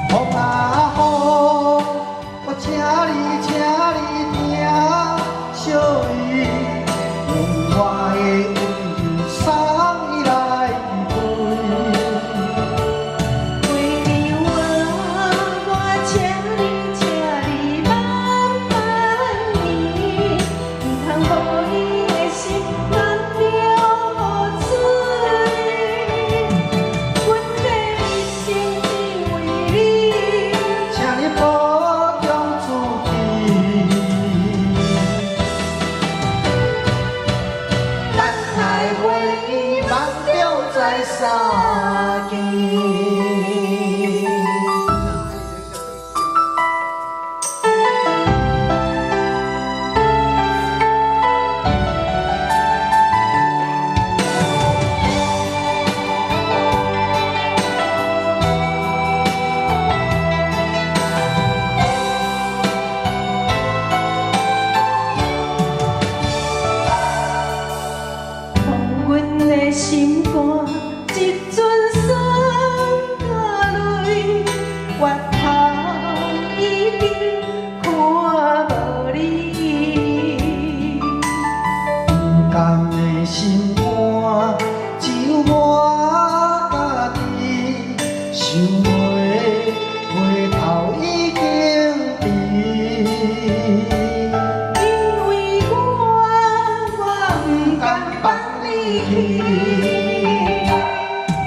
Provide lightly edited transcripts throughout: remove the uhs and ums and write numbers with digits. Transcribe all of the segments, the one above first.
风啊风，我请你听小雨，用我的温柔送伊来飞。为了我请你慢慢念，唔通予伊的心乱了水。阮的一生只为你，请你保重自己。等待回忆，梦中再相见。放阮的心肝，一阵酸甲泪，越头已经看无你。不甘的心肝，只有我家己，想回头已经迟。因为我不甘放你去。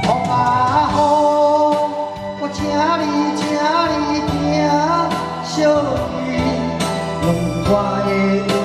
风啊风，我请你听小雨，用我的。